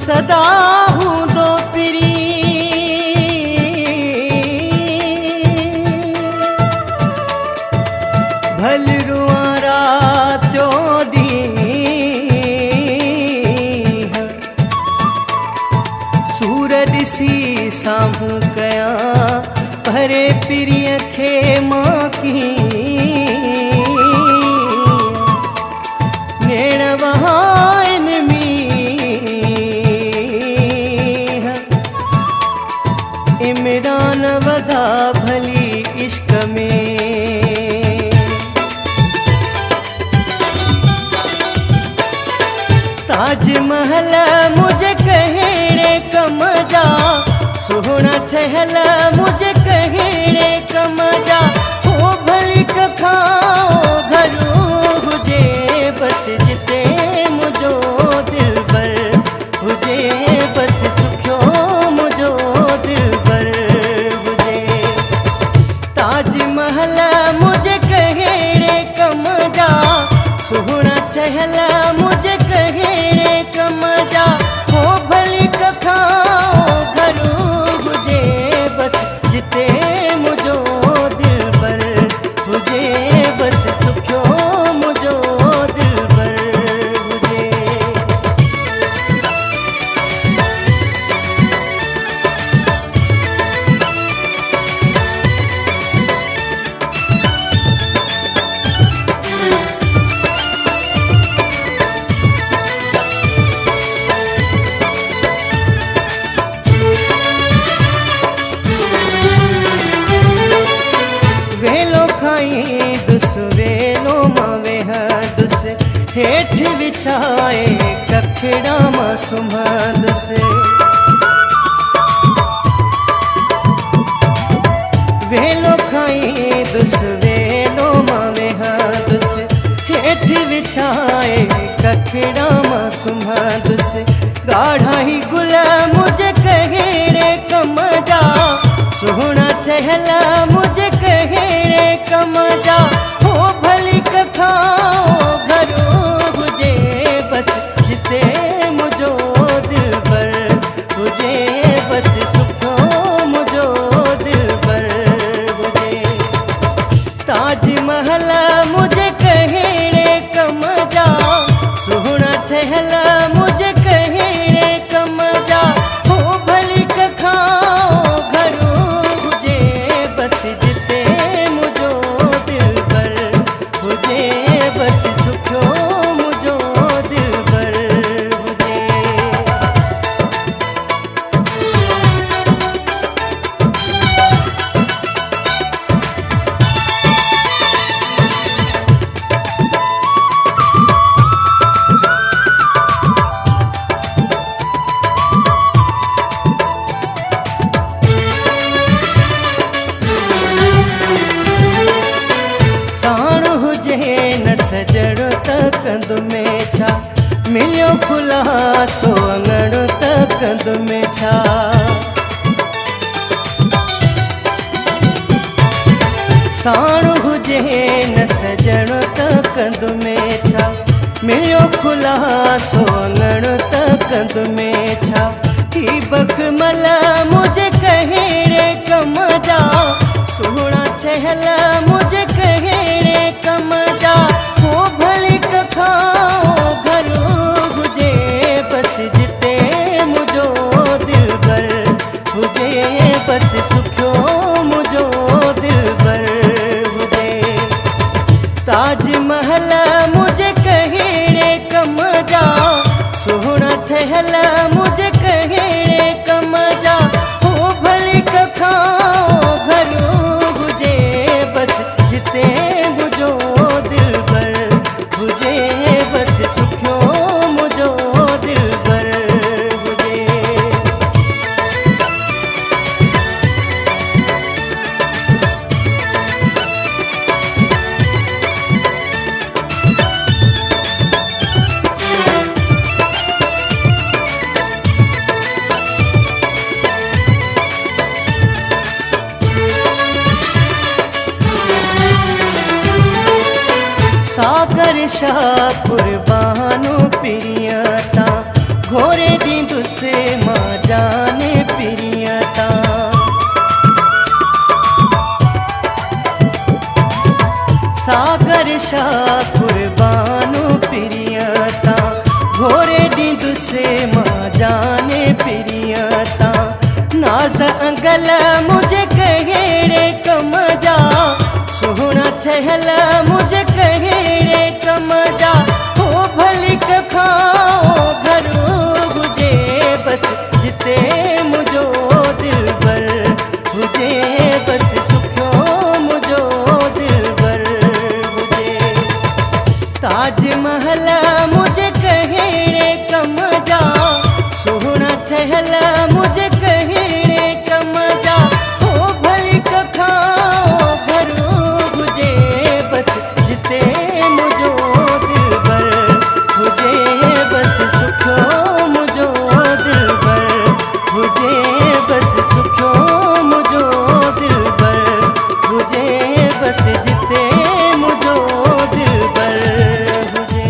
सदा हूँ दो पिरी भल रुआरा चोदी सूर ॾिसी साम्हूं कया भरे पिरीअ खे मां की नेण वहाइन इमरान वगा भली इश्क में ताजमहल मुझे कहिड़े कम जा सुहिणा ठहियल मुझे कहिड़े कम जा हो भली खाओ घरू हुजे बस जिते मुझो दिलबर हुजे बस सुखियो मुझो दिलबर हुजे ताजमहल मुझे कहिड़े कम जा सुहिणा ठहियल मुझे कहिड़े कम जा हो भली खाओ घरू हुजे बस जिते मुझो दिलबर हुजे बस सुखियो मुझो दिलबर हुजे वेलो खाई दुस वेलो मां वेह दुस हेठ विछाए कखड़ा मां सुम्ह दुस वेलो खाई दुस वेलो मां वेह दुस हेठ विछाए कखड़ा मां सुम्ह दुस गाढ़ा ही गुल मुझे कहिड़े कम जा सुहिणा ठहियल मुझे कहिड़े कम जा हो भली खाओ घरू हुजे बस जिते मुझो दिलबर हुजे बस सुखो मुझो दिलबर हुजे ताजमहल मुझे कहिड़े कम जा सुहिणा ठहियल मुझे कहिड़े कम जा हो भली खाओ घरू हुजे बस जिते मुझो दिलबर हुजे बस सुखियो मुझो दिलबर हुजे साण हुजे न सजणो त कंद में छा मिलियो खुलासो अंगण त कंद में छा साण हुजे न सजणो त कंद में छा मिलियो खुलासो अंगण त कंद में छा ही बखमल मुझे कहिड़े कम जा सुहिणा ठहियल मुझे कहिड़े कम जा हो भली खाओ घरू हुजे बस जिते मुझो दिलबर हुजे बस सुखियो मुझो दिलबर हुजे ताजमहल मुझे कहिड़े कम जा सुहिणा ठहियल मुझे कहिड़े कम जा हो भली खाओ घरू हुजे बस जिते मुझो दिलबर हुजे बस सुखियो मुझो दिलबर हुजे सागर शाह कुर्बानो पिरिया ता घोरे ॾींदुसि मां जाने प्रियता। सागर शाह कुर्बानो प्रियता, घोरे ॾींदुसि मां जाने प्रियता। नाज़ अंगल मुझे कहिड़े कम जा, सुहिणा ठहियल मुझे कहिड़े कम जा। हो भली खाओ घर हुजे बस जिते मुझो दिलबर हुजे, बस सुखो मुझो दिलबर हुजे। ताजमहल मुझे कहिड़े कम जा, सुहिणा ठहियल मुझे कहिड़े कम जा। हो भली खाओ घर हुजे बस जिते मुझो दिलबर हुजे, बस सुखो मुझो दिलबर हुजे, बस सुखो मुझो दिलबर हुजे, बस जिते मुझो दिलबर हुजे।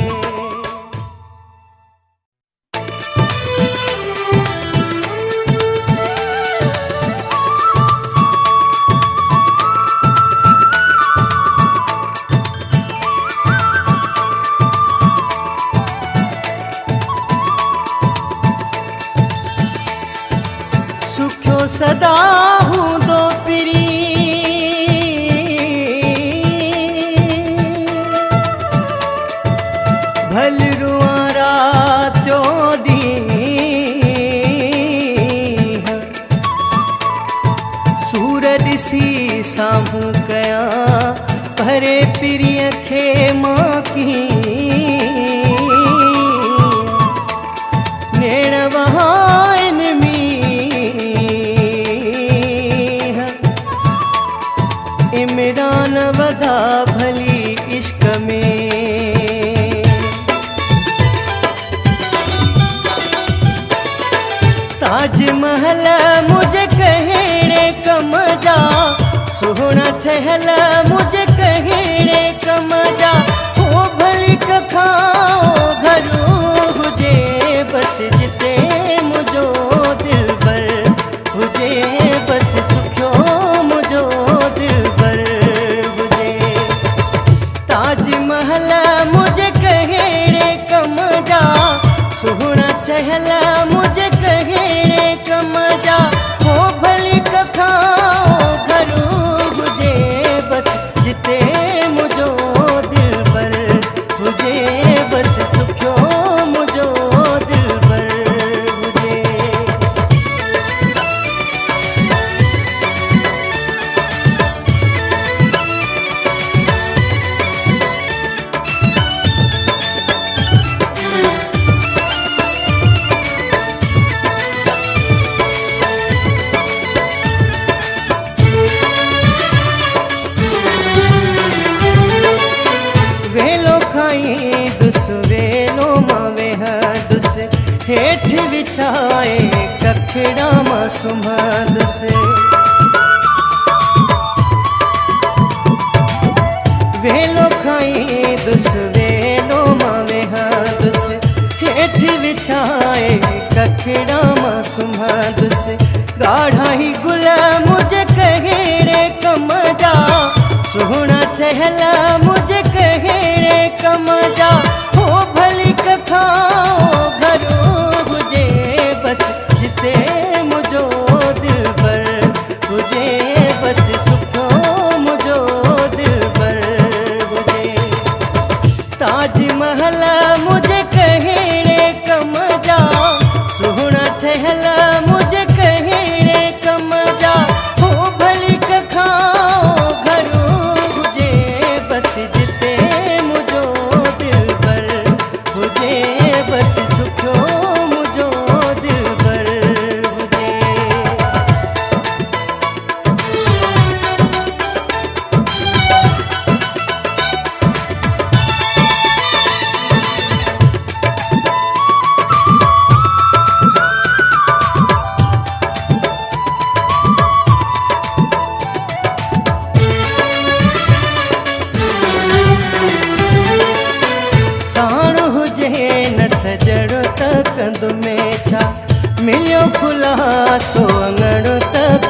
सुखियो सदा हूंदो पिरी, भल रुआं रातियो ॾींहं। सूर ॾिसी साम्हूं कयां भरे पिरीअ खे मां कीअं। नेण वहाइन इमरान वधा भली इश्क में। ताजमहल मुझे कहिड़े कम जा, सुहिणा ठहियल मुझे कहिड़े कम जा। हो भली खाओ घर हुजे बस जिते मुझो दिलबर हुजे, बस सुखियो मुझो दिलबर हुजे। ताजमहल मुझे कहिड़े कम जा, सुहिणा ठहियल मुझे कहिड़े कम जा। हो भली खाओ घर हुजे बस जिते मुझो दिलबर हुजे, बस सुखियो मुझो दिलबर हुजे। वेलो खाईंदुसि वेलो मां वेहंदुसि, हेठि विछाए कखिड़ा मां सुम्हंदुसि। वेलो खाईंदुसि वेलो मां वेहंदुसि, हेठि विछाए कखिड़ा मां सुम्हंदुसि। ॻाढ़ा ही गुल मुझे कहिड़े कम जा, सुहिणा ठहियल मुझे कहिड़े कम जा। हो भली खाओ घर हुजे बस जिते मुझो दिलबर हुजे, बस सुखो मुझो दिलबर हुजे। ताजमहल मुझे कहिड़े कम जा, सुहिणा ठहियल मुझे कहिड़े कम जा। हो भली खाओ घर हुजे बस जिते मुझो दिलबर हुजे, बस सुखो मुझो दिलबर हुजे।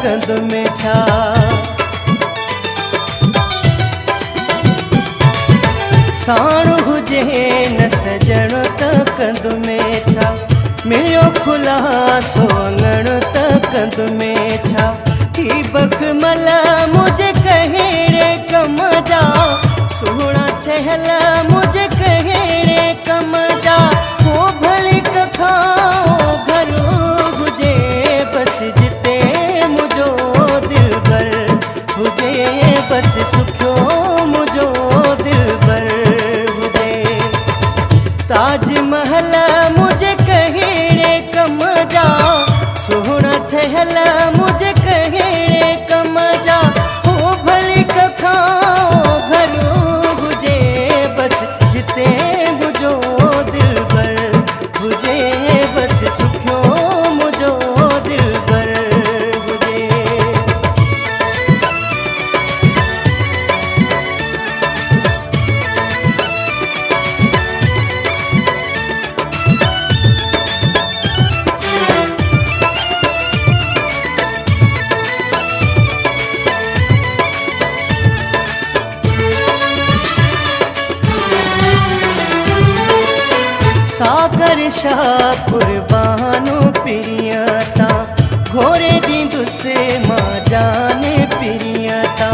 कंद में छा। साण हुजे न सजणो त कंद में छा, मिलियो खुलासो अंगण त कंद में छा। ही बखमल मुझे कहिड़े कम जा, सुहिणा ठहियल मुझे कहिड़े कम जा। हो भली खाओ घर हुजे बस जिते मुझो दिलबर हुजे, बस सुखियो मुझो दिलबर हुजे। ताजमहल मुझे कहिड़े कम जा, सुहिणा ठहियल मुझे कहिड़े कम जा। हो भली खाओ घर हुजे बस जिते मुझो दिलबर हुजे, बस सुखियो मुझो दिलबर हुजे। सागर शाह कुर्बानो पिरियता, घोरे दींदु से मां जाने पिरियता।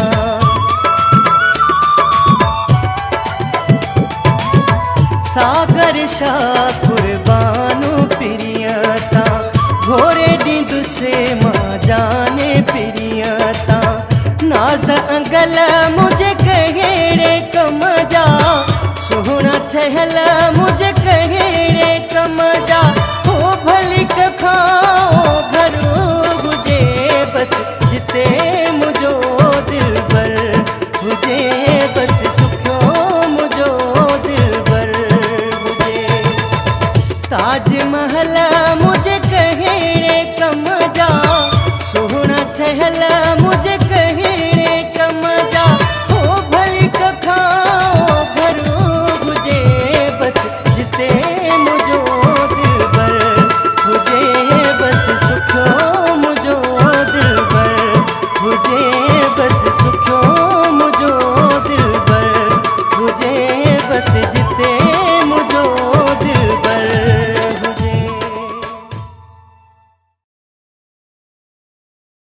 सागर शाह कुर्बानो पिरियता, घोरे दींदु से मां जाने पिरियता। नाज अंगल मुझे कहिड़े कम जा, सुहिणा ठहियल मुझे कहिड़े कम जा। हो भली खाओ